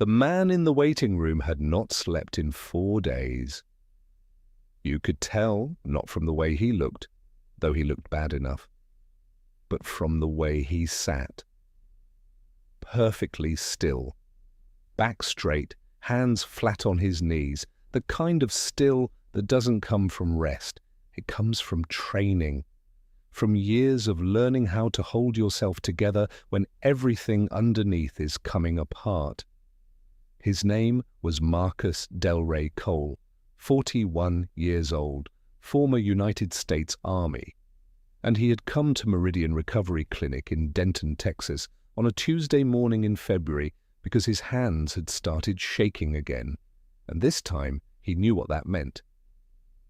The man in the waiting room had not slept in 4 days. You could tell, not from the way he looked, though he looked bad enough, but from the way he sat. Perfectly still, back straight, hands flat on his knees, the kind of still that doesn't come from rest. It comes from training, from years of learning how to hold yourself together when everything underneath is coming apart. His name was Marcus Delray Cole, 41 years old, former United States Army, and he had come to Meridian Recovery Clinic in Denton, Texas, on a Tuesday morning in February because his hands had started shaking again, and this time he knew what that meant.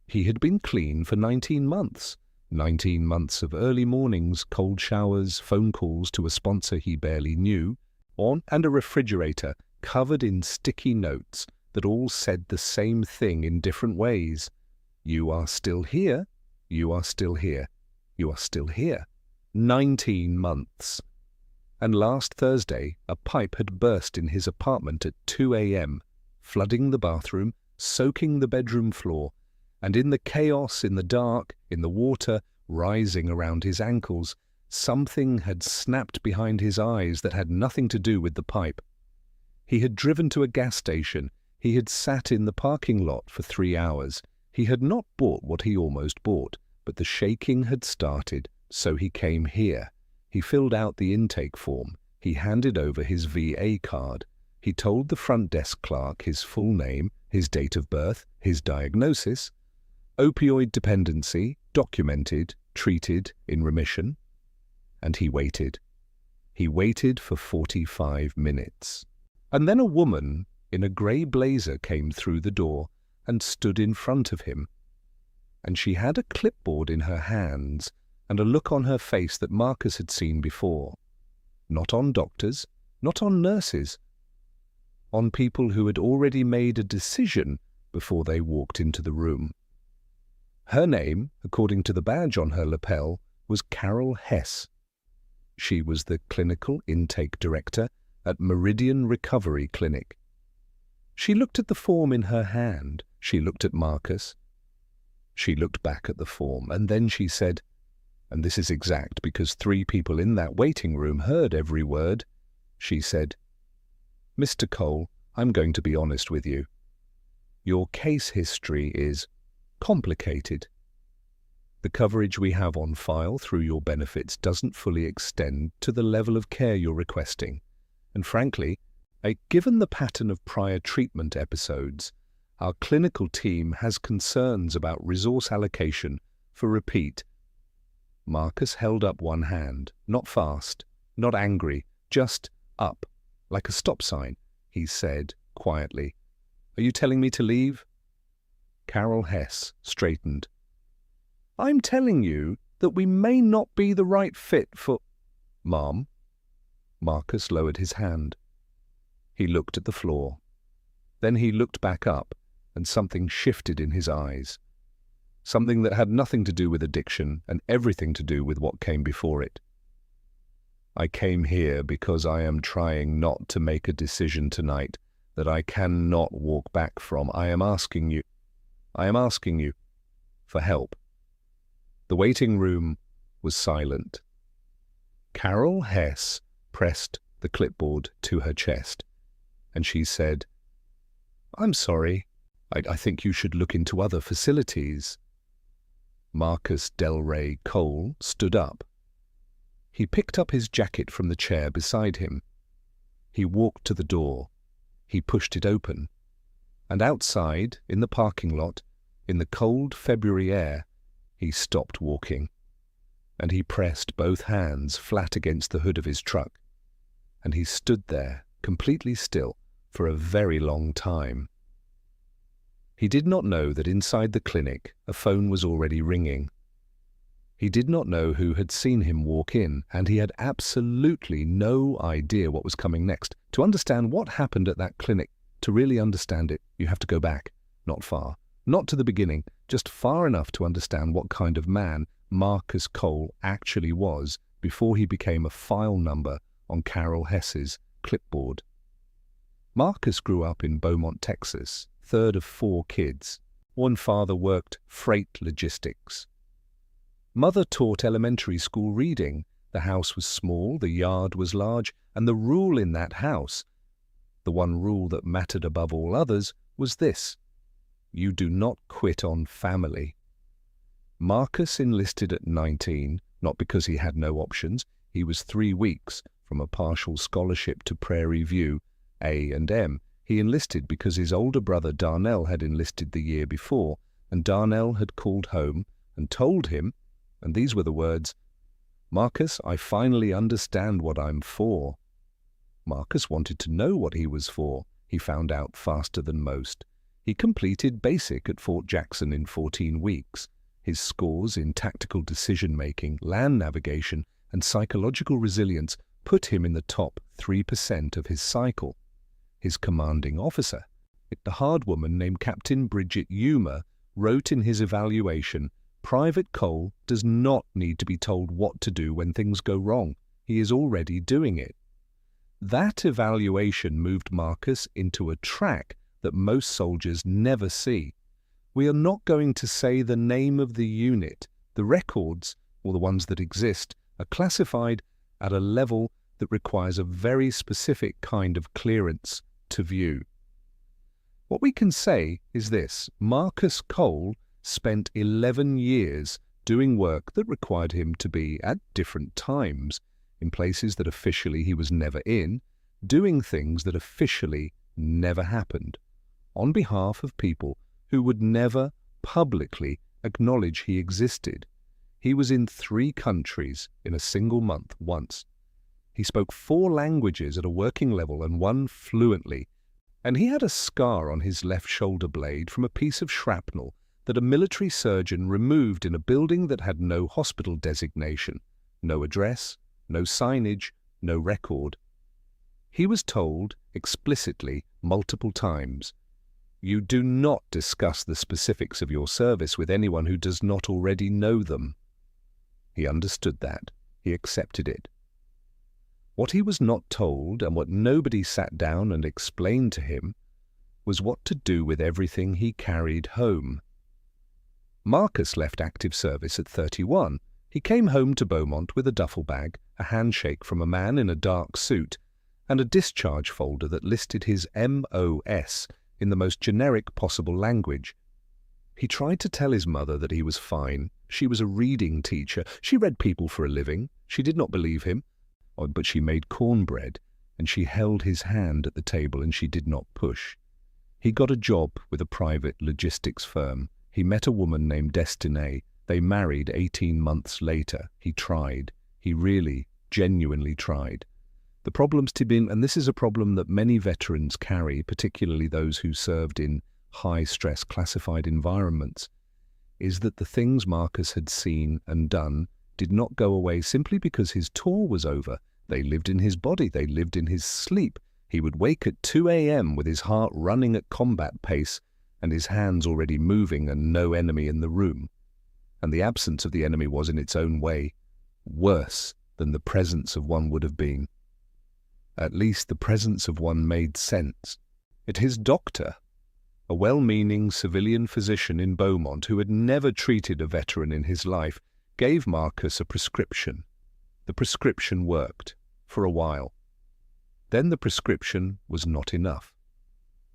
He had been clean for 19 months, 19 months of early mornings, cold showers, phone calls to a sponsor he barely knew, and a refrigerator covered in sticky notes that all said the same thing in different ways. You are still here. You are still here. You are still here. 19 months. And last Thursday, a pipe had burst in his apartment at 2 a.m., flooding the bathroom, soaking the bedroom floor, and in the chaos, in the dark, in the water rising around his ankles, something had snapped behind his eyes that had nothing to do with the pipe. He had driven to a gas station. He had sat in the parking lot for 3 hours. He had not bought what he almost bought, but the shaking had started, so he came here. He filled out the intake form. He handed over his VA card. He told the front desk clerk his full name, his date of birth, his diagnosis, opioid dependency, documented, treated, in remission. And he waited. He waited for 45 minutes. And then a woman in a grey blazer came through the door and stood in front of him. And she had a clipboard in her hands and a look on her face that Marcus had seen before. Not on doctors, not on nurses, on people who had already made a decision before they walked into the room. Her name, according to the badge on her lapel, was Carol Hess. She was the clinical intake director at Meridian Recovery Clinic. She looked at the form in her hand. She looked at Marcus. She looked back at the form, and then she said, and this is exact because 3 people in that waiting room heard every word, she said, "Mr. Cole, I'm going to be honest with you. Your case history is complicated. The coverage we have on file through your benefits doesn't fully extend to the level of care you're requesting. And frankly, given the pattern of prior treatment episodes, our clinical team has concerns about resource allocation for repeat." Marcus held up one hand, not fast, not angry, just up, like a stop sign. He said quietly, "Are you telling me to leave?" Carol Hess straightened. "I'm telling you that we may not be the right fit for—" "Ma'am." Marcus lowered his hand. He looked at the floor. Then he looked back up, and something shifted in his eyes. Something that had nothing to do with addiction and everything to do with what came before it. "I came here because I am trying not to make a decision tonight that I cannot walk back from. I am asking you for help." The waiting room was silent. Carol Hess pressed the clipboard to her chest, and she said, "I'm sorry. I think you should look into other facilities." Marcus Delray Cole stood up. He picked up his jacket from the chair beside him. He walked to the door. He pushed it open. And outside, in the parking lot, in the cold February air, he stopped walking. And he pressed both hands flat against the hood of his truck. And he stood there, completely still, for a very long time. He did not know that inside the clinic a phone was already ringing. He did not know who had seen him walk in, and he had absolutely no idea what was coming next. To understand what happened at that clinic, to really understand it, you have to go back, not far, not to the beginning, just far enough to understand what kind of man Marcus Cole actually was before he became a file number on Carol Hess's clipboard. Marcus grew up in Beaumont, Texas, third of 4 kids. One father worked freight logistics. Mother taught elementary school reading. The house was small, the yard was large, and the rule in that house, the one rule that mattered above all others, was this: you do not quit on family. Marcus enlisted at 19, not because he had no options. He was 3 weeks from a partial scholarship to Prairie View, A&M. He enlisted because his older brother Darnell had enlisted the year before, and Darnell had called home and told him, and these were the words, "Marcus, I finally understand what I'm for." Marcus wanted to know what he was for. He found out faster than most. He completed basic at Fort Jackson in 14 weeks. His scores in tactical decision-making, land navigation, and psychological resilience put him in the top 3% of his cycle. His commanding officer, the hard woman named Captain Bridget Eumer, wrote in his evaluation, "Private Cole does not need to be told what to do when things go wrong. He is already doing it." That evaluation moved Marcus into a track that most soldiers never see. We are not going to say the name of the unit. The records, or the ones that exist, are classified at a level that requires a very specific kind of clearance to view. What we can say is this: Marcus Cole spent 11 years doing work that required him to be at different times, in places that officially he was never in, doing things that officially never happened, on behalf of people who would never publicly acknowledge he existed. He was in 3 countries in a single month once. He spoke 4 languages at a working level and 1 fluently, and he had a scar on his left shoulder blade from a piece of shrapnel that a military surgeon removed in a building that had no hospital designation, no address, no signage, no record. He was told explicitly multiple times, "You do not discuss the specifics of your service with anyone who does not already know them." He understood that. He accepted it. What he was not told, and what nobody sat down and explained to him, was what to do with everything he carried home. Marcus left active service at 31. He came home to Beaumont with a duffel bag, a handshake from a man in a dark suit, and a discharge folder that listed his MOS in the most generic possible language. He tried to tell his mother that he was fine. She was a reading teacher. She read people for a living. She did not believe him. But she made cornbread, and she held his hand at the table, and she did not push. He got a job with a private logistics firm. He met a woman named Destiny. They married 18 months later. He tried. He really, genuinely tried. The problems to be, and this is a problem that many veterans carry, particularly those who served in high-stress classified environments, is that the things Marcus had seen and done did not go away simply because his tour was over. They lived in his body. They lived in his sleep. He would wake at 2 a.m. with his heart running at combat pace and his hands already moving and no enemy in the room. And the absence of the enemy was, in its own way, worse than the presence of one would have been. At least the presence of one made sense. His doctor, a well-meaning civilian physician in Beaumont who had never treated a veteran in his life, gave Marcus a prescription. The prescription worked for a while. Then the prescription was not enough,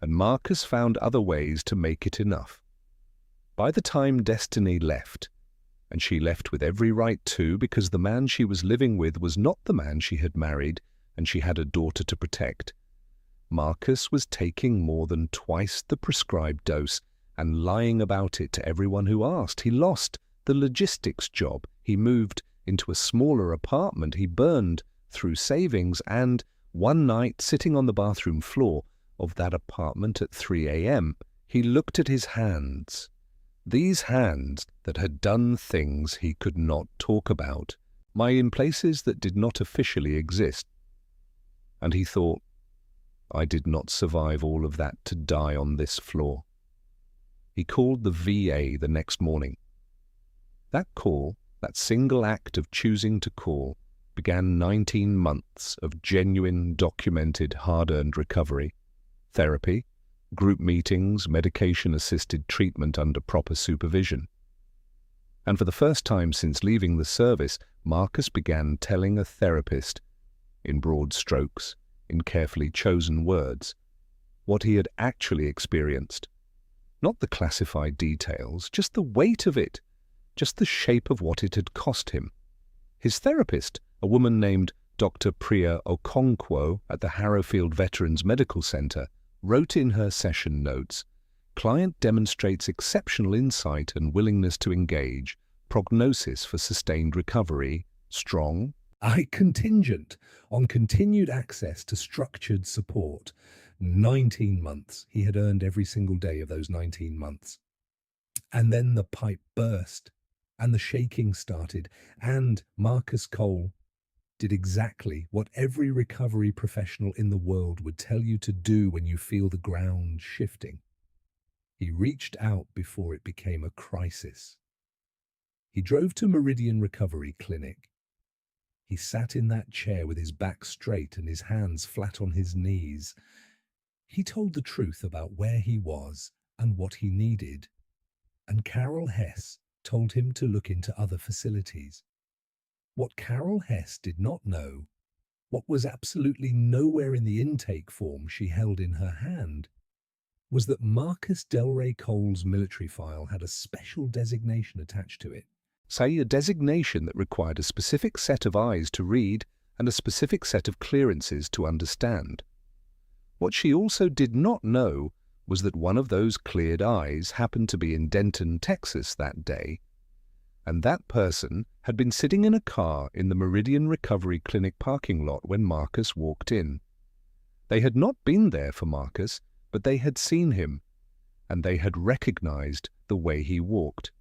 and Marcus found other ways to make it enough. By the time Destiny left, and she left with every right to, because the man she was living with was not the man she had married, and she had a daughter to protect, Marcus was taking more than twice the prescribed dose and lying about it to everyone who asked. He lost the logistics job. He moved into a smaller apartment. He burned through savings, and one night, sitting on the bathroom floor of that apartment at 3 a.m., he looked at his hands. These hands that had done things he could not talk about, in places that did not officially exist. And he thought, I did not survive all of that to die on this floor. He called the VA the next morning. That call, that single act of choosing to call, began 19 months of genuine, documented, hard-earned recovery. therapy, group meetings, medication-assisted treatment under proper supervision. And for the first time since leaving the service, Marcus began telling a therapist, in broad strokes, in carefully chosen words, what he had actually experienced. Not the classified details, just the weight of it, just the shape of what it had cost him. His therapist, a woman named Dr. Priya Okonkwo at the Harrowfield Veterans Medical Center, wrote in her session notes, "Client demonstrates exceptional insight and willingness to engage, prognosis for sustained recovery, strong, contingent on continued access to structured support." 19 months. He had earned every single day of those 19 months. And then the pipe burst, and the shaking started, and Marcus Cole did exactly what every recovery professional in the world would tell you to do when you feel the ground shifting. He reached out before it became a crisis. He drove to Meridian Recovery Clinic. He sat in that chair with his back straight and his hands flat on his knees. He told the truth about where he was and what he needed. And Carol Hess told him to look into other facilities. What Carol Hess did not know, what was absolutely nowhere in the intake form she held in her hand, was that Marcus Delray Cole's military file had a special designation attached to it. Say, a designation that required a specific set of eyes to read and a specific set of clearances to understand. What she also did not know was that one of those cleared eyes happened to be in Denton, Texas that day, and that person had been sitting in a car in the Meridian Recovery Clinic parking lot when Marcus walked in. They had not been there for Marcus, but they had seen him, and they had recognized the way he walked.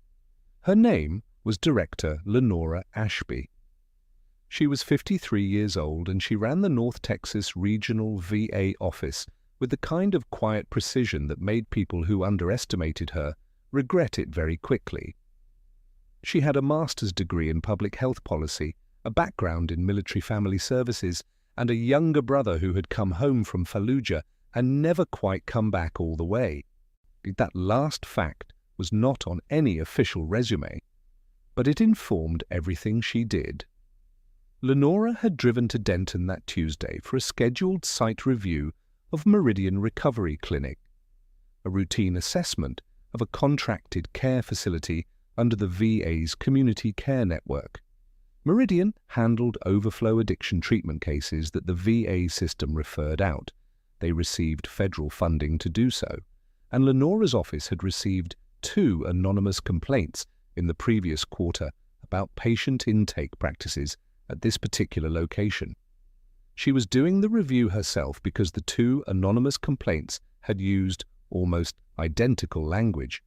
Her name was Director Lenora Ashby. She was 53 years old, and she ran the North Texas Regional VA office with the kind of quiet precision that made people who underestimated her regret it very quickly. She had a master's degree in public health policy, a background in military family services, and a younger brother who had come home from Fallujah and never quite come back all the way. That last fact was not on any official resume, but it informed everything she did. Lenora had driven to Denton that Tuesday for a scheduled site review of Meridian Recovery Clinic, a routine assessment of a contracted care facility under the VA's community care network. Meridian handled overflow addiction treatment cases that the VA system referred out. They received federal funding to do so, and Lenora's office had received 2 anonymous complaints in the previous quarter about patient intake practices at this particular location. She was doing the review herself because the 2 anonymous complaints had used almost identical language.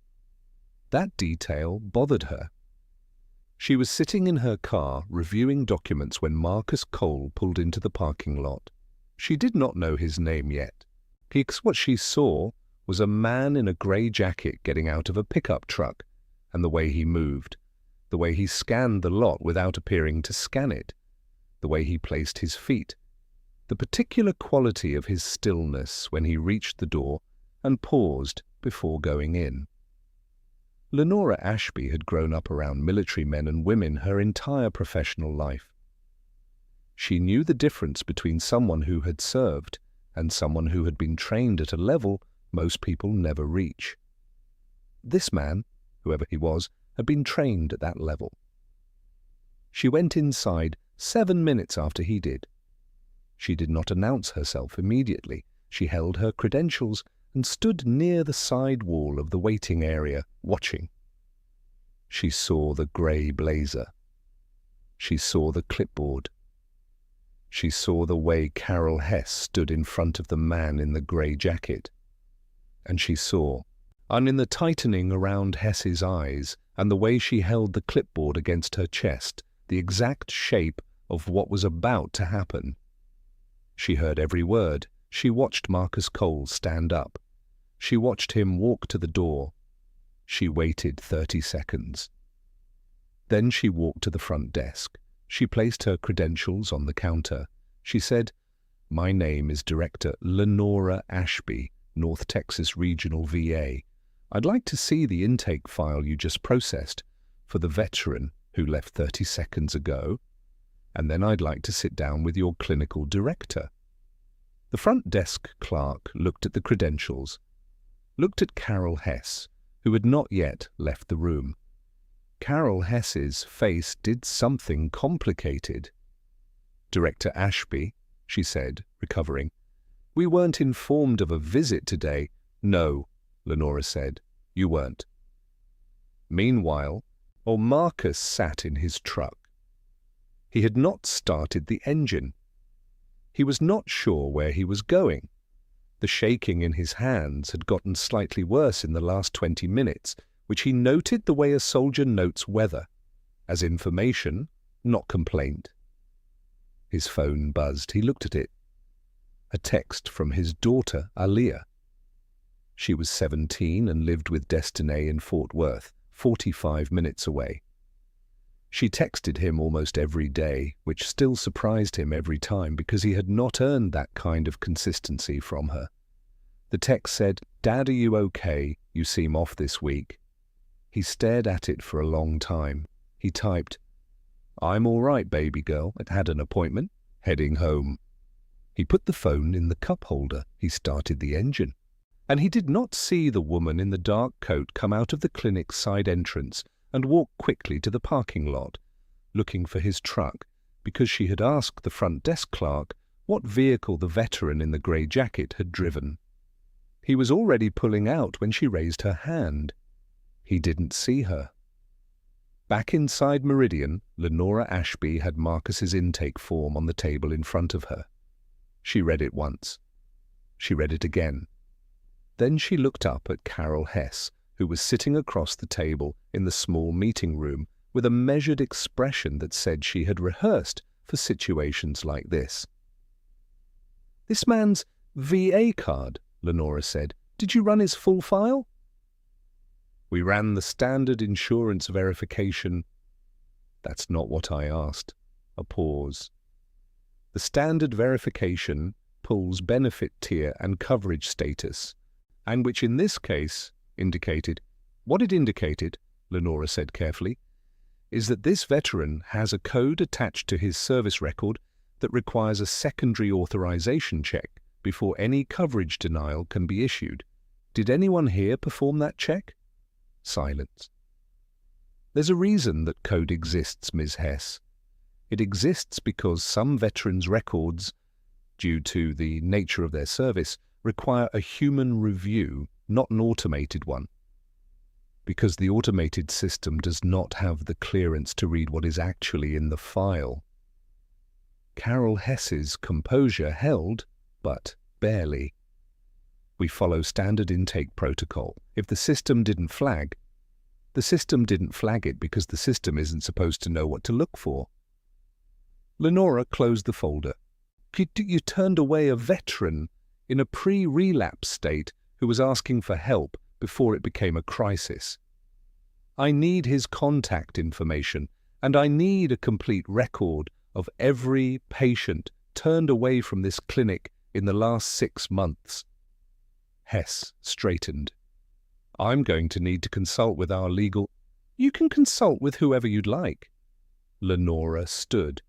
That detail bothered her. She was sitting in her car reviewing documents when Marcus Cole pulled into the parking lot. She did not know his name yet, because what she saw was a man in a grey jacket getting out of a pickup truck, and the way he moved, the way he scanned the lot without appearing to scan it, the way he placed his feet, the particular quality of his stillness when he reached the door and paused before going in. Lenora Ashby had grown up around military men and women her entire professional life. She knew the difference between someone who had served and someone who had been trained at a level most people never reach. This man, whoever he was, had been trained at that level. She went inside 7 minutes after he did. She did not announce herself immediately. She held her credentials and stood near the side wall of the waiting area, watching. She saw the grey blazer. She saw the clipboard. She saw the way Carol Hess stood in front of the man in the grey jacket. And she saw, and in the tightening around Hess's eyes and the way she held the clipboard against her chest, the exact shape of what was about to happen. She heard every word. She watched Marcus Cole stand up. She watched him walk to the door. She waited 30 seconds. Then she walked to the front desk. She placed her credentials on the counter. She said, My name is Director Lenora Ashby, North Texas Regional VA. I'd like to see the intake file you just processed for the veteran who left 30 seconds ago, and then I'd like to sit down with your clinical director." The front desk clerk looked at the credentials, looked at Carol Hess, who had not yet left the room. Carol Hess's face did something complicated. "Director Ashby," she said, recovering, "we weren't informed of a visit today." "No," Lenora said, "you weren't." Meanwhile, Marcus sat in his truck. He had not started the engine. He was not sure where he was going. The shaking in his hands had gotten slightly worse in the last 20 minutes, which he noted the way a soldier notes weather, as information, not complaint. His phone buzzed. He looked at it. A text from his daughter, Aliyah. She was 17 and lived with Destiny in Fort Worth, 45 minutes away. She texted him almost every day, which still surprised him every time because he had not earned that kind of consistency from her. The text said, "Dad, are you okay? You seem off this week." He stared at it for a long time. He typed, "I'm all right, baby girl. I had an appointment. Heading home." He put the phone in the cup holder. He started the engine. And he did not see the woman in the dark coat come out of the clinic's side entrance and walk quickly to the parking lot, looking for his truck, because she had asked the front desk clerk what vehicle the veteran in the grey jacket had driven. He was already pulling out when she raised her hand. He didn't see her. Back inside Meridian, Lenora Ashby had Marcus's intake form on the table in front of her. She read it once. She read it again. Then she looked up at Carol Hess, who was sitting across the table in the small meeting room with a measured expression that said she had rehearsed for situations like this. "This man's VA card," Lenora said. "Did you run his full file?" "We ran the standard insurance verification." "That's not what I asked." A pause. "The standard verification pulls benefit tier and coverage status, and which in this case indicated—" "What it indicated," Lenora said carefully, "is that this veteran has a code attached to his service record that requires a secondary authorization check before any coverage denial can be issued. Did anyone here perform that check?" Silence. "There's a reason that code exists, Ms. Hess. It exists because some veterans' records, due to the nature of their service, require a human review, not an automated one. Because the automated system does not have the clearance to read what is actually in the file." Carol Hess's composure held, but barely. "We follow standard intake protocol. If the system didn't flag it because the system isn't supposed to know what to look for." Lenora closed the folder. You turned away a veteran in a pre-relapse state who was asking for help before it became a crisis. I need his contact information, and I need a complete record of every patient turned away from this clinic in the last 6 months. Hess straightened. "I'm going to need to consult with our legal—" "You can consult with whoever you'd like." Lenora stood.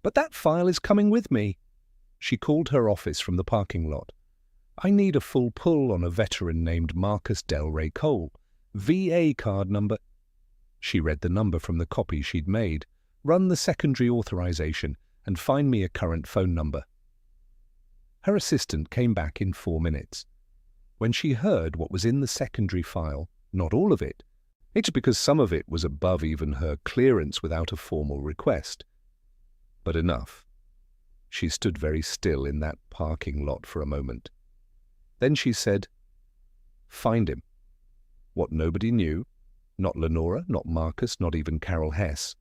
"But that file is coming with me." She called her office from the parking lot. "I need a full pull on a veteran named Marcus Delray Cole. VA card number—" She read the number from the copy she'd made. "Run the secondary authorization and find me a current phone number." Her assistant came back in 4 minutes. When she heard what was in the secondary file, not all of it, it's because some of it was above even her clearance without a formal request, but enough. She stood very still in that parking lot for a moment. Then she said, "Find him." What nobody knew, not Lenora, not Marcus, not even Carol Hess,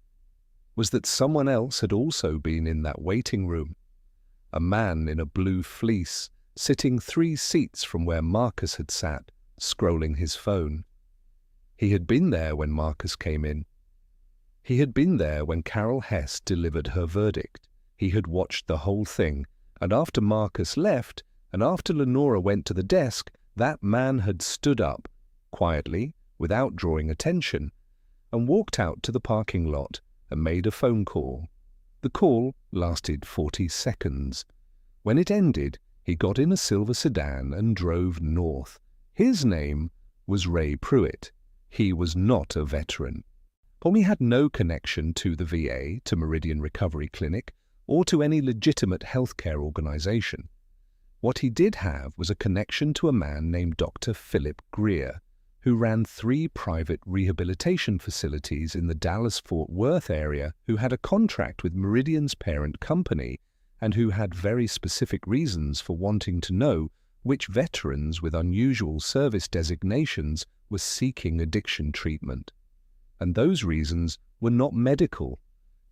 was that someone else had also been in that waiting room. A man in a blue fleece, sitting 3 seats from where Marcus had sat, scrolling his phone. He had been there when Marcus came in. He had been there when Carol Hess delivered her verdict. He had watched the whole thing And after Marcus left, and after Lenora went to the desk, that man had stood up, quietly, without drawing attention, and walked out to the parking lot and made a phone call. The call lasted 40 seconds. When it ended, he got in a silver sedan and drove north. His name was Ray Pruitt. He was not a veteran. Pommy had no connection to the VA, to Meridian Recovery Clinic, or to any legitimate healthcare organization. What he did have was a connection to a man named Dr. Philip Greer, who ran 3 private rehabilitation facilities in the Dallas-Fort Worth area, who had a contract with Meridian's parent company, and who had very specific reasons for wanting to know which veterans with unusual service designations were seeking addiction treatment. And those reasons were not medical.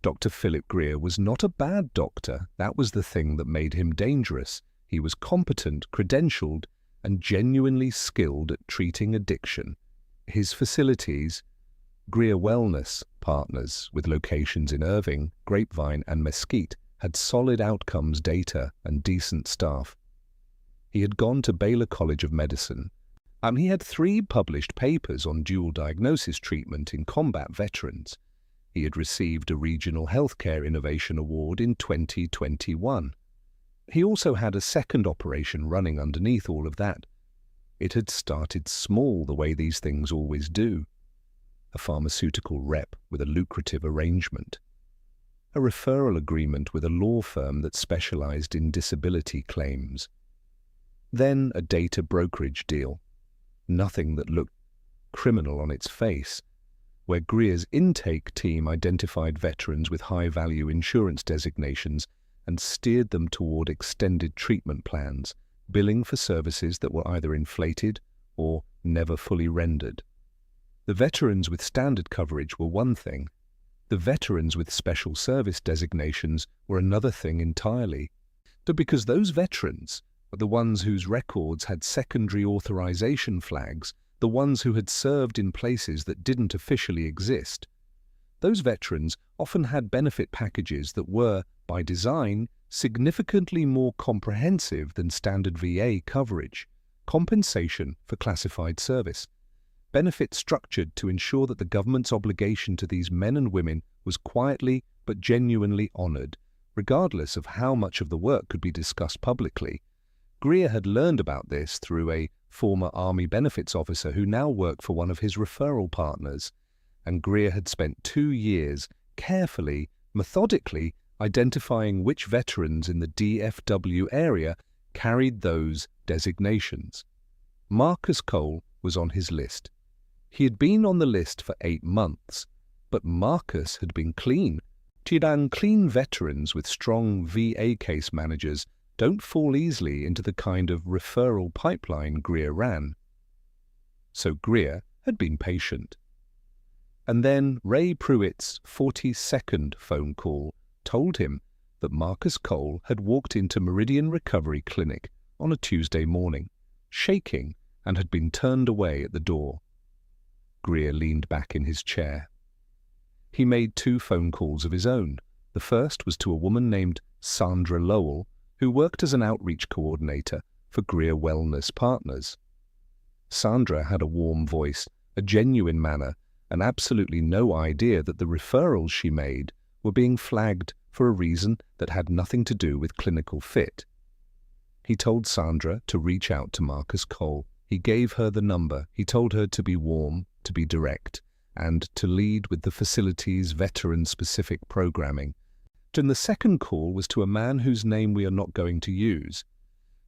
Dr. Philip Greer was not a bad doctor. That was the thing that made him dangerous. He was competent, credentialed, and genuinely skilled at treating addiction. His facilities, Greer Wellness Partners, with locations in Irving, Grapevine, and Mesquite, had solid outcomes data and decent staff. He had gone to Baylor College of Medicine. He had 3 published papers on dual diagnosis treatment in combat veterans. He had received a Regional Healthcare Innovation Award in 2021. He also had a second operation running underneath all of that. It had started small, the way these things always do. A pharmaceutical rep with a lucrative arrangement. A referral agreement with a law firm that specialized in disability claims. Then a data brokerage deal. Nothing that looked criminal on its face, where Greer's intake team identified veterans with high-value insurance designations and steered them toward extended treatment plans, billing for services that were either inflated or never fully rendered. The veterans with standard coverage were one thing. The veterans with special service designations were another thing entirely. But because those veterans were the ones whose records had secondary authorization flags, the ones who had served in places that didn't officially exist, those veterans often had benefit packages that were, by design, significantly more comprehensive than standard VA coverage, compensation for classified service, benefits structured to ensure that the government's obligation to these men and women was quietly but genuinely honored, regardless of how much of the work could be discussed publicly. Greer had learned about this through a former Army benefits officer who now worked for one of his referral partners, and Greer had spent 2 years carefully, methodically identifying which veterans in the DFW area carried those designations. Marcus Cole was on his list. He had been on the list for 8 months, but Marcus had been clean. Clean veterans with strong VA case managers don't fall easily into the kind of referral pipeline Greer ran. So Greer had been patient. And then Ray Pruitt's 42nd phone call told him that Marcus Cole had walked into Meridian Recovery Clinic on a Tuesday morning, shaking, and had been turned away at the door. Greer leaned back in his chair. He made 2 phone calls of his own. The first was to a woman named Sandra Lowell, who worked as an outreach coordinator for Greer Wellness Partners. Sandra had a warm voice, a genuine manner, and absolutely no idea that the referrals she made were being flagged for a reason that had nothing to do with clinical fit. He told Sandra to reach out to Marcus Cole. He gave her the number. He told her to be warm, to be direct, and to lead with the facility's veteran-specific programming. And the second call was to a man whose name we are not going to use,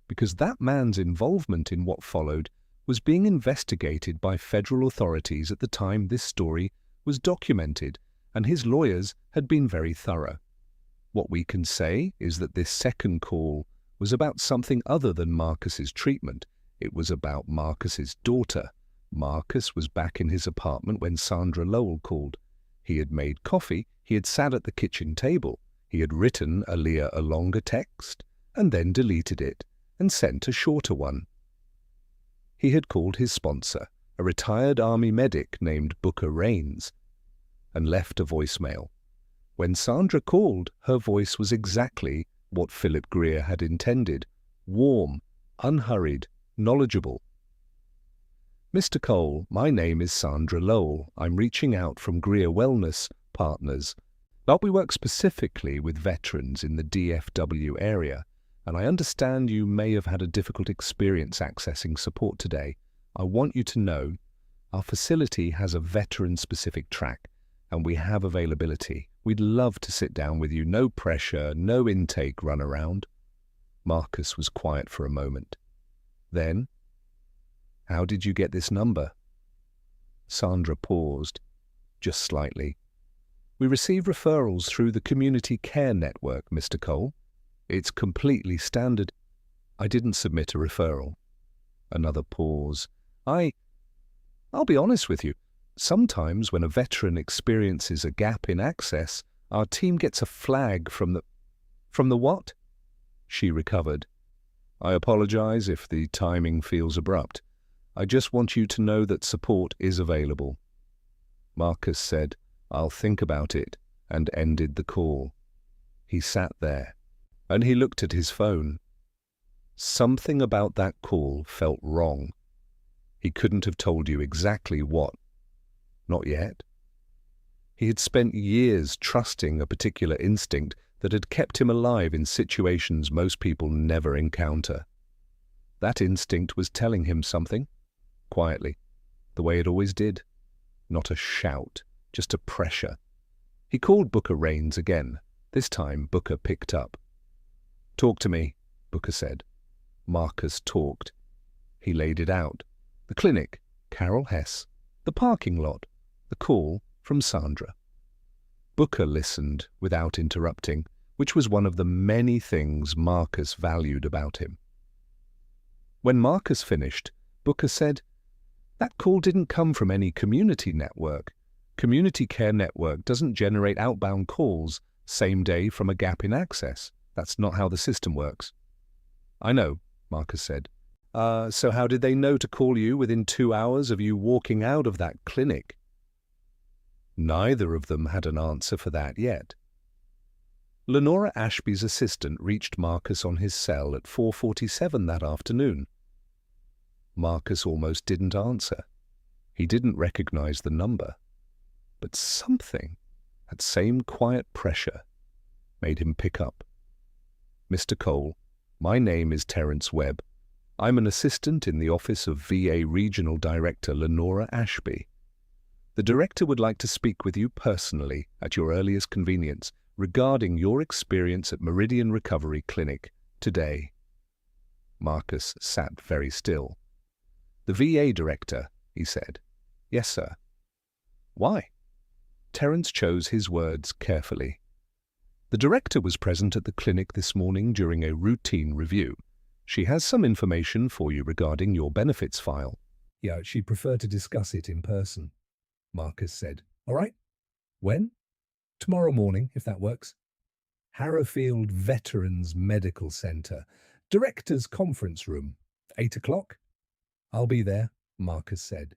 because that man's involvement in what followed was being investigated by federal authorities at the time this story was documented, and his lawyers had been very thorough. What we can say is that this second call was about something other than Marcus's treatment. It was about Marcus's daughter. Marcus was back in his apartment when Sandra Lowell called. He had made coffee, he had sat at the kitchen table. He had written Aaliyah a longer text, and then deleted it, and sent a shorter one. He had called his sponsor, a retired Army medic named Booker Raines, and left a voicemail. When Sandra called, her voice was exactly what Philip Greer had intended: warm, unhurried, knowledgeable. "Mr. Cole, my name is Sandra Lowell. I'm reaching out from Greer Wellness Partners. Now, we work specifically with veterans in the DFW area, and I understand you may have had a difficult experience accessing support today. I want you to know our facility has a veteran-specific track, and we have availability. We'd love to sit down with you. No pressure, no intake runaround." Marcus was quiet for a moment. Then, "How did you get this number?" Sandra paused, just slightly. "We receive referrals through the Community Care Network, Mr. Cole. It's completely standard." "I didn't submit a referral." Another pause. I'll be honest with you. Sometimes when a veteran experiences a gap in access, our team gets a flag from the... "From the what?" She recovered. "I apologize if the timing feels abrupt. I just want you to know that support is available." Marcus said, "I'll think about it," and ended the call. He sat there, and he looked at his phone. Something about that call felt wrong. He couldn't have told you exactly what. Not yet. He had spent years trusting a particular instinct that had kept him alive in situations most people never encounter. That instinct was telling him something, quietly, the way it always did. Not a shout, just a pressure. He called Booker Raines again. This time Booker picked up. "Talk to me," Booker said. Marcus talked. He laid it out. The clinic, Carol Hess, the parking lot, the call from Sandra. Booker listened without interrupting, which was one of the many things Marcus valued about him. When Marcus finished, Booker said, "That call didn't come from any community network. Community Care Network doesn't generate outbound calls same day from a gap in access. That's not how the system works." "I know," Marcus said. So how did they know to call you within 2 hours of you walking out of that clinic?" Neither of them had an answer for that yet. Lenora Ashby's assistant reached Marcus on his cell at 4:47 that afternoon. Marcus almost didn't answer. He didn't recognize the number. But something, that same quiet pressure, made him pick up. "Mr. Cole, my name is Terence Webb. I'm an assistant in the office of VA Regional Director Lenora Ashby. The director would like to speak with you personally at your earliest convenience regarding your experience at Meridian Recovery Clinic today." Marcus sat very still. "The VA director," he said. "Yes, sir." "Why?" Terence chose his words carefully. "The director was present at the clinic this morning during a routine review. She has some information for you regarding your benefits file." "Yeah, she'd prefer to discuss it in person," Marcus said. "All right. When?" "Tomorrow morning, if that works." "Harrowfield Veterans Medical Center, Director's Conference Room, 8 o'clock?" "I'll be there," Marcus said.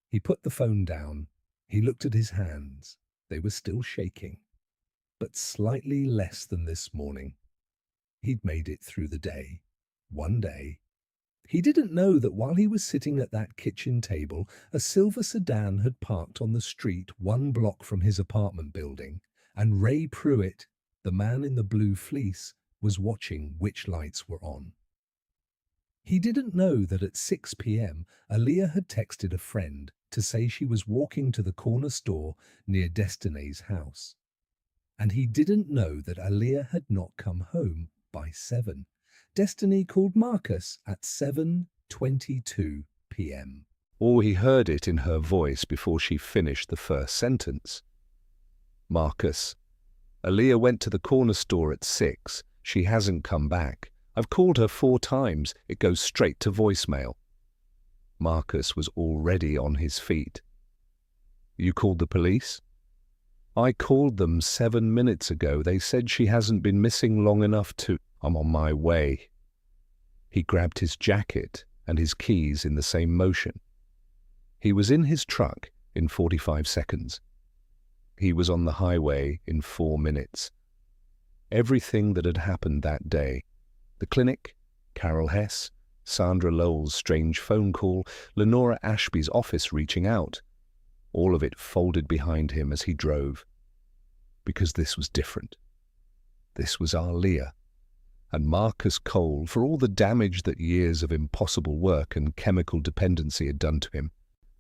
He put the phone down. He looked at his hands. They were still shaking, but slightly less than this morning. He'd made it through the day. One day. He didn't know that while he was sitting at that kitchen table, a silver sedan had parked on the street 1 block from his apartment building, and Ray Pruitt, the man in the blue fleece, was watching which lights were on. He didn't know that at 6 p.m. Aaliyah had texted a friend to say she was walking to the corner store near Destiny's house. And he didn't know that Aaliyah had not come home by 7. Destiny called Marcus at 7:22 p.m. Or he heard it in her voice before she finished the first sentence. "Marcus, Aaliyah went to the corner store at 6. She hasn't come back. I've called her 4 times. It goes straight to voicemail." Marcus was already on his feet. "You called the police?" "I called them 7 minutes ago. They said she hasn't been missing long enough to..." "I'm on my way." He grabbed his jacket and his keys in the same motion. He was in his truck in 45 seconds. He was on the highway in 4 minutes. Everything that had happened that day. The clinic, Carol Hess, Sandra Lowell's strange phone call, Lenora Ashby's office reaching out. All of it folded behind him as he drove. Because this was different. This was our Leah. And Marcus Cole, for all the damage that years of impossible work and chemical dependency had done to him,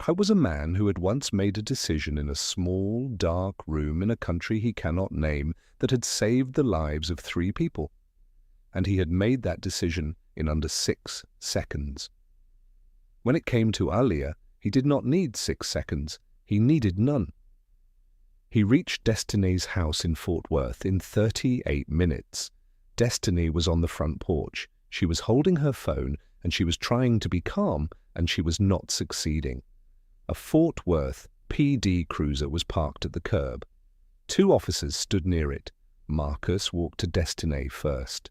I was a man who had once made a decision in a small, dark room in a country he cannot name that had saved the lives of 3 people. And he had made that decision in under 6 seconds. When it came to Alia, he did not need 6 seconds. He needed none. He reached Destiny's house in Fort Worth in 38 minutes. Destiny was on the front porch. She was holding her phone, and she was trying to be calm, and she was not succeeding. A Fort Worth PD cruiser was parked at the curb. 2 officers stood near it. Marcus walked to Destiny first.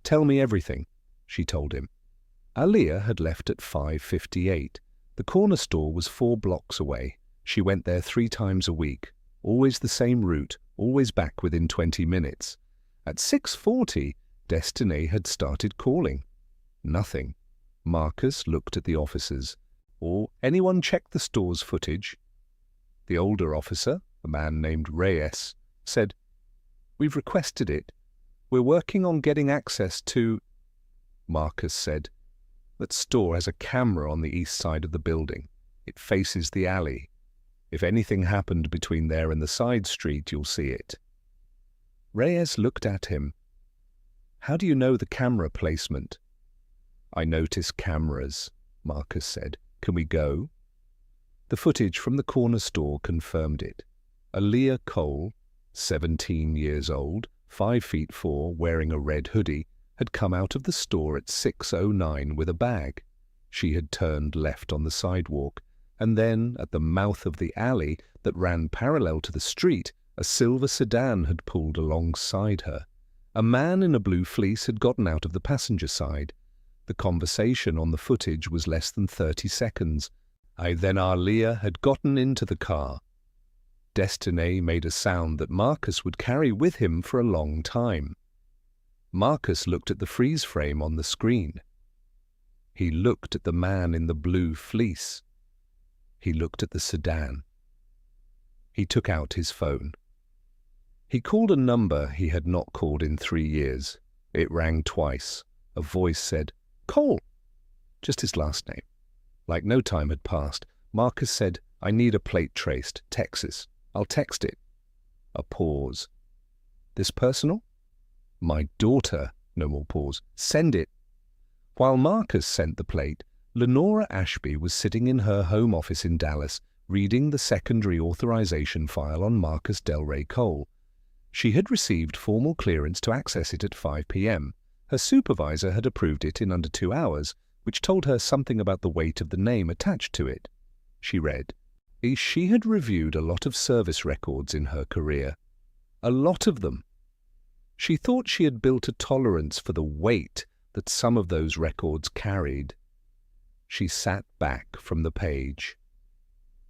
"Tell me everything," she told him. Alia had left at 5:58. The corner store was 4 blocks away. She went there 3 times a week. Always the same route, always back within 20 minutes. At 6:40, Destiny had started calling. Nothing. Marcus looked at the officers. "Or anyone check the store's footage?" The older officer, a man named Reyes, said, "We've requested it. We're working on getting access to—" Marcus said, "That store has a camera on the east side of the building. It faces the alley. If anything happened between there and the side street, you'll see it." Reyes looked at him. "How do you know the camera placement?" "I notice cameras," Marcus said. "Can we go?" The footage from the corner store confirmed it. Delray Cole, 17 years old, 5'4", wearing a red hoodie, had come out of the store at 6:09 with a bag. She had turned left on the sidewalk, and then, at the mouth of the alley that ran parallel to the street, a silver sedan had pulled alongside her. A man in a blue fleece had gotten out of the passenger side. The conversation on the footage was less than 30 seconds. Then our Leah had gotten into the car. Destiny made a sound that Marcus would carry with him for a long time. Marcus looked at the freeze frame on the screen. He looked at the man in the blue fleece. He looked at the sedan. He took out his phone. He called a number he had not called in 3 years. It rang twice. A voice said, "Cole," just his last name. Like no time had passed, Marcus said, "I need a plate traced, Texas. I'll text it." A pause. "This personal?" "My daughter." No more pause. "Send it." While Marcus sent the plate, Lenora Ashby was sitting in her home office in Dallas, reading the secondary authorization file on Marcus Delray Cole. She had received formal clearance to access it at 5 p.m. Her supervisor had approved it in under 2 hours, which told her something about the weight of the name attached to it. She read, she had reviewed a lot of service records in her career. A lot of them. She thought she had built a tolerance for the weight that some of those records carried. She sat back from the page.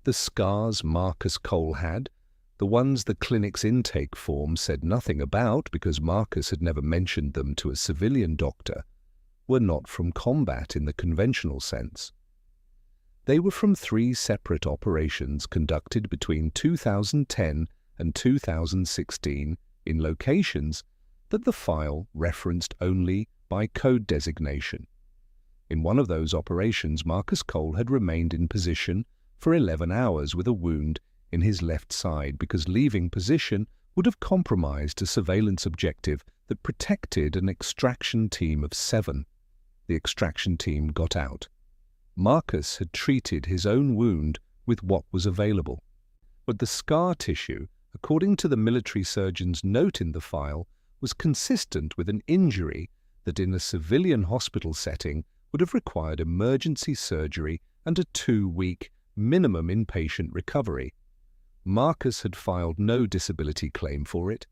The scars Marcus Cole had, the ones the clinic's intake form said nothing about because Marcus had never mentioned them to a civilian doctor, were not from combat in the conventional sense. They were from 3 separate operations conducted between 2010 and 2016 in locations that the file referenced only by code designation. In one of those operations, Marcus Cole had remained in position for 11 hours with a wound in his left side because leaving position would have compromised a surveillance objective that protected an extraction team of 7. The extraction team got out. Marcus had treated his own wound with what was available. But the scar tissue, according to the military surgeon's note in the file, was consistent with an injury that in a civilian hospital setting would have required emergency surgery and a 2-week minimum inpatient recovery. Marcus had filed no disability claim for it.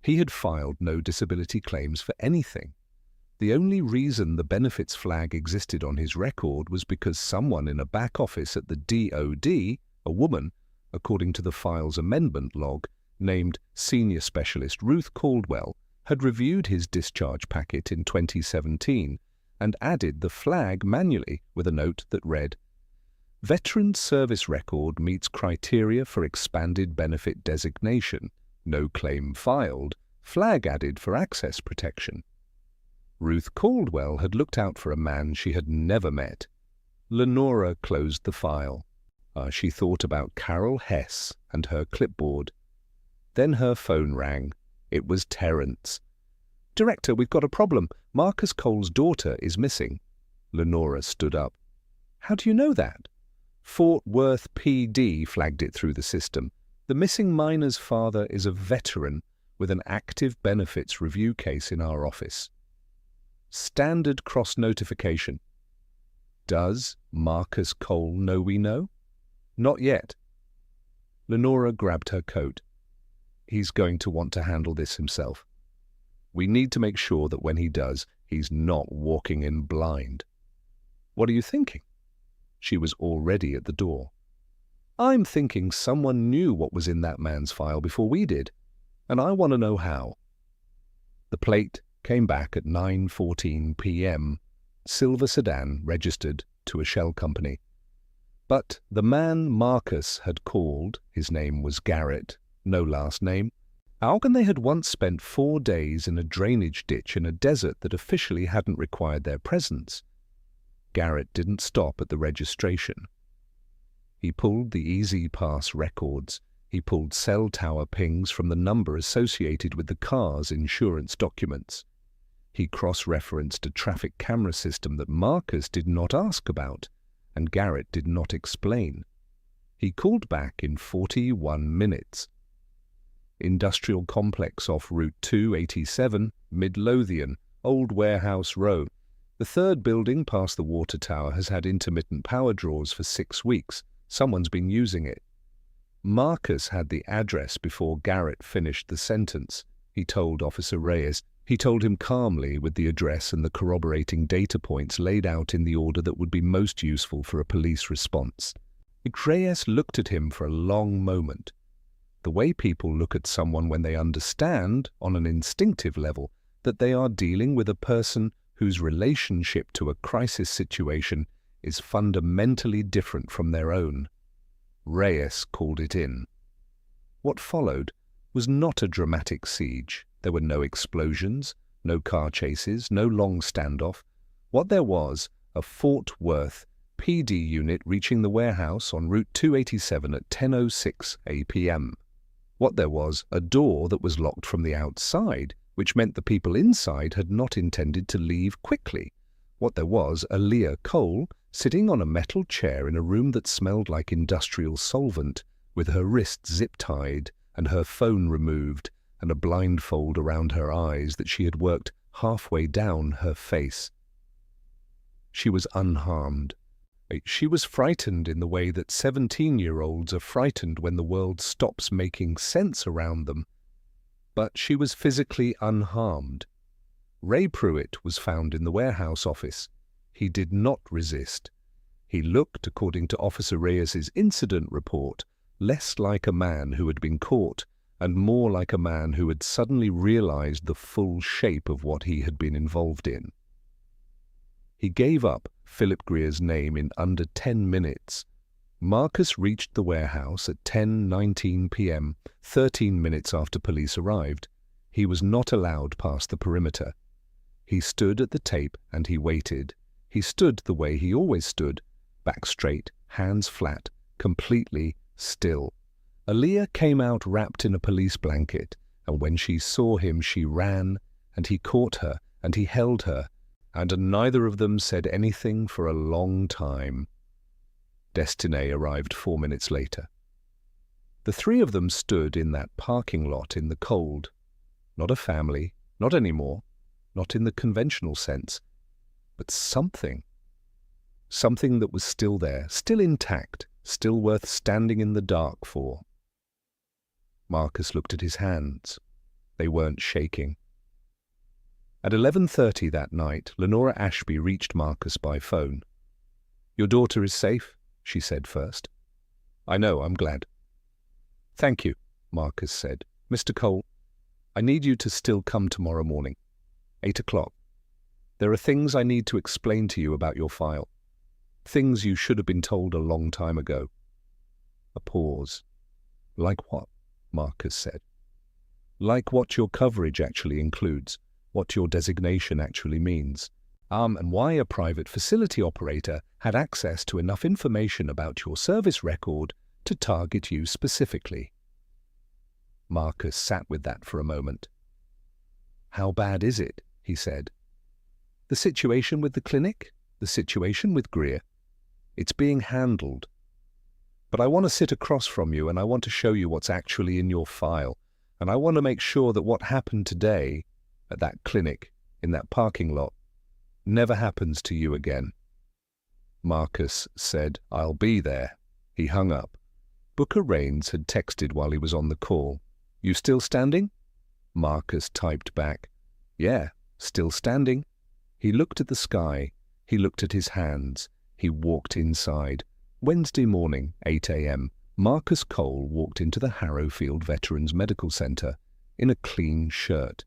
He had filed no disability claims for anything. The only reason the benefits flag existed on his record was because someone in a back office at the DOD, a woman, according to the file's amendment log, named Senior Specialist Ruth Caldwell, had reviewed his discharge packet in 2017 and added the flag manually with a note that read, "Veteran service record meets criteria for expanded benefit designation. No claim filed. Flag added for access protection." Ruth Caldwell had looked out for a man she had never met. Lenora closed the file. She thought about Carol Hess and her clipboard. Then her phone rang. It was Terence. "Director, we've got a problem. Marcus Cole's daughter is missing." Lenora stood up. "How do you know that?" "Fort Worth PD flagged it through the system. The missing minor's father is a veteran with an active benefits review case in our office." Standard cross-notification. Does Marcus Cole know we know? Not yet. Lenora grabbed her coat. He's going to want to handle this himself. We need to make sure that when he does, he's not walking in blind. What are you thinking? She was already at the door. I'm thinking someone knew what was in that man's file before we did, and I want to know how. The plate came back at 9:14 p.m. Silver sedan registered to a shell company. But the man Marcus had called, his name was Garrett, no last name. Algan they had once spent 4 days in a drainage ditch in a desert that officially hadn't required their presence. Garrett didn't stop at the registration. He pulled the Easy Pass records. He pulled cell tower pings from the number associated with the car's insurance documents. He cross-referenced a traffic camera system that Marcus did not ask about, and Garrett did not explain. He called back in 41 minutes. Industrial complex off Route 287, Midlothian, Old Warehouse Row. The third building past the water tower has had intermittent power draws for 6 weeks. Someone's been using it. Marcus had the address before Garrett finished the sentence. He told Officer Reyes. He told him calmly with the address and the corroborating data points laid out in the order that would be most useful for a police response. Reyes looked at him for a long moment. The way people look at someone when they understand, on an instinctive level, that they are dealing with a person whose relationship to a crisis situation is fundamentally different from their own. Reyes called it in. What followed was not a dramatic siege. There were no explosions, no car chases, no long standoff. What there was, a Fort Worth PD unit reaching the warehouse on Route 287 at 10:06 p.m. What there was, a door that was locked from the outside, which meant the people inside had not intended to leave quickly. What there was, Delray Cole sitting on a metal chair in a room that smelled like industrial solvent, with her wrists zip-tied and her phone removed, and a blindfold around her eyes that she had worked halfway down her face. She was unharmed. She was frightened in the way that 17-year-olds are frightened when the world stops making sense around them. But she was physically unharmed. Ray Pruitt was found in the warehouse office. He did not resist. He looked, according to Officer Reyes's incident report, less like a man who had been caught and more like a man who had suddenly realized the full shape of what he had been involved in. He gave up Philip Greer's name in under 10 minutes. Marcus reached the warehouse at 10:19 p.m., 13 minutes after police arrived. He was not allowed past the perimeter. He stood at the tape and he waited. He stood the way he always stood, back straight, hands flat, completely still. Aaliyah came out wrapped in a police blanket, and when she saw him she ran, and he caught her, and he held her, and neither of them said anything for a long time. Destiny arrived 4 minutes later. The three of them stood in that parking lot in the cold. Not a family, not anymore, not in the conventional sense, but something. Something that was still there, still intact, still worth standing in the dark for. Marcus looked at his hands. They weren't shaking. At 11:30 that night, Lenora Ashby reached Marcus by phone. "Your daughter is safe," she said first. "I know, I'm glad." "Thank you," Marcus said. Mr. Cole, I need you to still come tomorrow morning, 8 o'clock. There are things I need to explain to you about your file. Things you should have been told a long time ago. A pause. Like what? Marcus said. Like what your coverage actually includes, what your designation actually means, and why a private facility operator had access to enough information about your service record to target you specifically. Marcus sat with that for a moment. How bad is it? He said. The situation with the clinic? The situation with Greer? It's being handled. But I want to sit across from you and I want to show you what's actually in your file. And I want to make sure that what happened today at that clinic, in that parking lot, never happens to you again. Marcus said, I'll be there. He hung up. Booker Raines had texted while he was on the call. You still standing? Marcus typed back, Yeah, still standing. He looked at the sky. He looked at his hands. He walked inside. Wednesday morning, 8 a.m., Marcus Cole walked into the Harrowfield Veterans Medical Center in a clean shirt.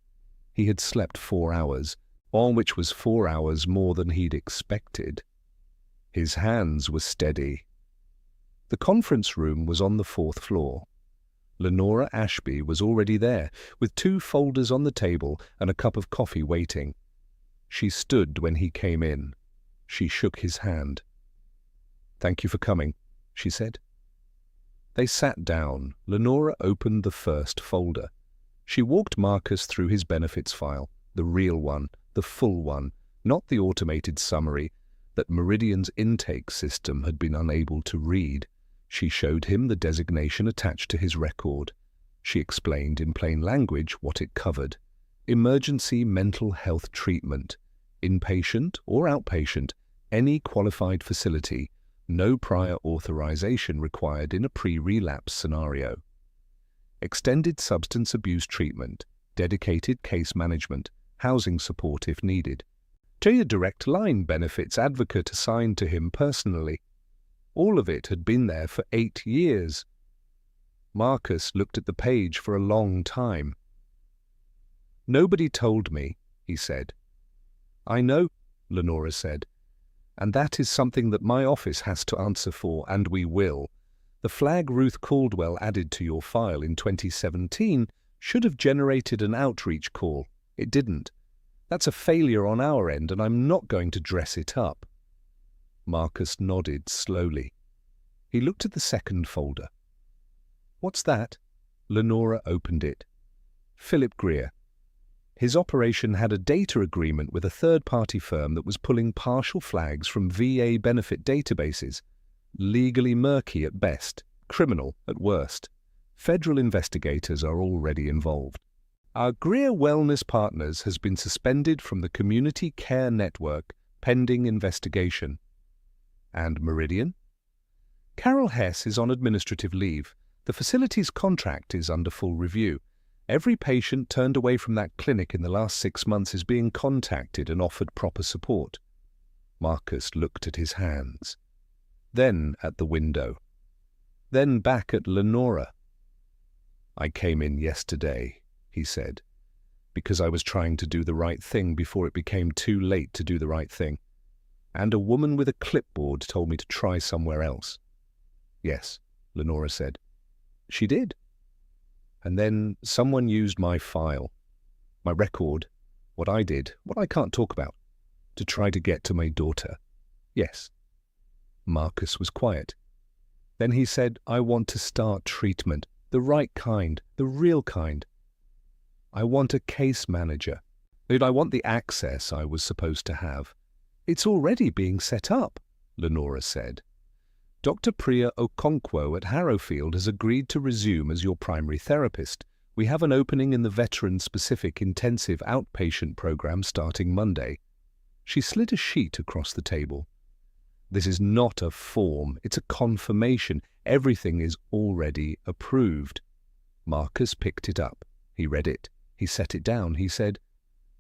He had slept 4 hours, all which was 4 hours more than he'd expected. His hands were steady. The conference room was on the 4th floor. Lenora Ashby was already there, with 2 folders on the table and a cup of coffee waiting. She stood when he came in. She shook his hand. Thank you for coming, she said. They sat down. Lenora opened the first folder. She walked Marcus through his benefits file, the real one, the full one, not the automated summary that Meridian's intake system had been unable to read. She showed him the designation attached to his record. She explained in plain language what it covered. Emergency mental health treatment. Inpatient or outpatient, any qualified facility. No prior authorization required in a pre-relapse scenario. Extended substance abuse treatment, dedicated case management, housing support if needed. To a direct line benefits advocate assigned to him personally. All of it had been there for 8 years. Marcus looked at the page for a long time. Nobody told me, he said. I know, Lenora said. And that is something that my office has to answer for, and we will. The flag Ruth Caldwell added to your file in 2017 should have generated an outreach call. It didn't. That's a failure on our end, and I'm not going to dress it up. Marcus nodded slowly. He looked at the second folder. What's that? Lenora opened it. Philip Greer. His operation had a data agreement with a third-party firm that was pulling partial flags from VA benefit databases. Legally murky at best, criminal at worst. Federal investigators are already involved. Our Greer Wellness Partners has been suspended from the Community Care Network pending investigation. And Meridian? Carol Hess is on administrative leave. The facility's contract is under full review. Every patient turned away from that clinic in the last 6 months is being contacted and offered proper support. Marcus looked at his hands. Then at the window. Then back at Lenora. I came in yesterday, he said, because I was trying to do the right thing before it became too late to do the right thing. And a woman with a clipboard told me to try somewhere else. Yes, Lenora said. She did. And then someone used my file, my record, what I did, what I can't talk about, to try to get to my daughter. Yes. Marcus was quiet. Then he said, I want to start treatment, the right kind, the real kind. I want a case manager. I want the access I was supposed to have. It's already being set up, Lenora said. Dr. Priya Okonkwo at Harrowfield has agreed to resume as your primary therapist. We have an opening in the veteran-specific intensive outpatient program starting Monday. She slid a sheet across the table. This is not a form, it's a confirmation. Everything is already approved. Marcus picked it up. He read it. He set it down. He said,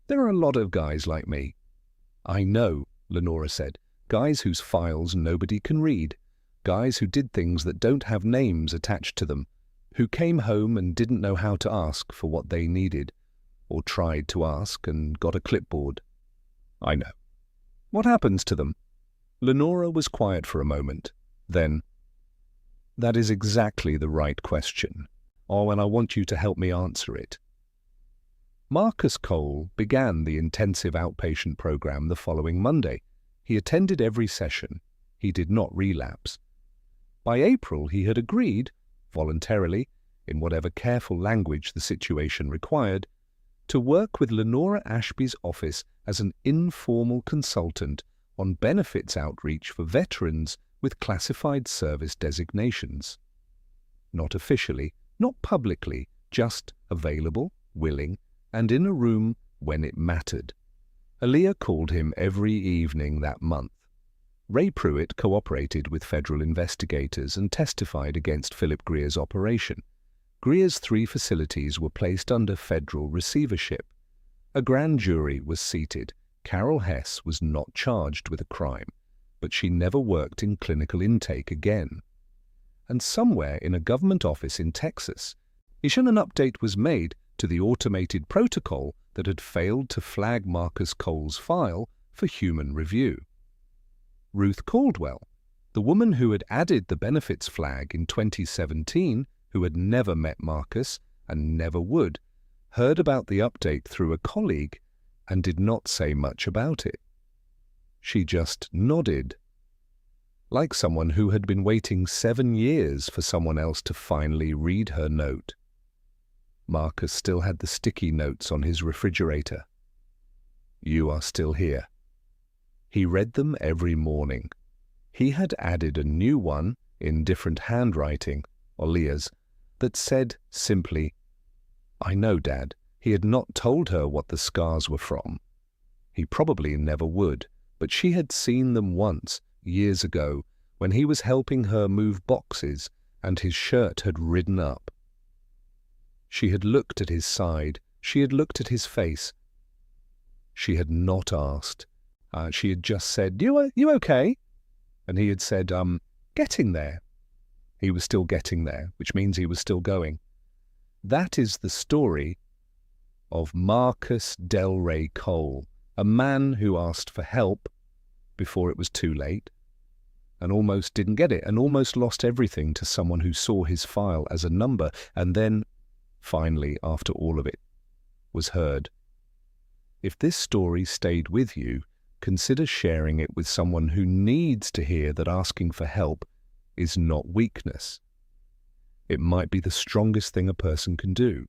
There are a lot of guys like me. I know, Lenora said. Guys whose files nobody can read. Guys who did things that don't have names attached to them. who came home and didn't know how to ask for what they needed, or tried to ask and got a clipboard. I know. What happens to them? Lenora was quiet for a moment. Then, that is exactly the right question. Oh, and I want you to help me answer it. Marcus Cole began the intensive outpatient program the following Monday. He attended every session. He did not relapse. By April, he had agreed, voluntarily, in whatever careful language the situation required, to work with Lenora Ashby's office as an informal consultant on benefits outreach for veterans with classified service designations. Not officially, not publicly, just available, willing, and in a room when it mattered. Aaliyah called him every evening that month. Ray Pruitt cooperated with federal investigators and testified against Philip Greer's operation. Greer's 3 facilities were placed under federal receivership. A grand jury was seated. Carol Hess was not charged with a crime, but she never worked in clinical intake again. And somewhere in a government office in Texas, an update was made to the automated protocol that had failed to flag Marcus Cole's file for human review. Ruth Caldwell, the woman who had added the benefits flag in 2017, who had never met Marcus and never would, heard about the update through a colleague and did not say much about it. She just nodded, like someone who had been waiting 7 years for someone else to finally read her note. Marcus still had the sticky notes on his refrigerator. "You are still here." He read them every morning. He had added a new one in different handwriting, Aaliyah's, that said simply, "I know, Dad." He had not told her what the scars were from. He probably never would, but she had seen them once, years ago, when he was helping her move boxes and his shirt had ridden up. She had looked at his side. She had looked at his face. She had not asked. She had just said, You okay? And he had said, getting there. He was still getting there, which means he was still going. That is the story of Marcus Delray Cole, a man who asked for help before it was too late, and almost didn't get it, and almost lost everything to someone who saw his file as a number, and then, finally, after all of it, was heard. If this story stayed with you, consider sharing it with someone who needs to hear that asking for help is not weakness. It might be the strongest thing a person can do.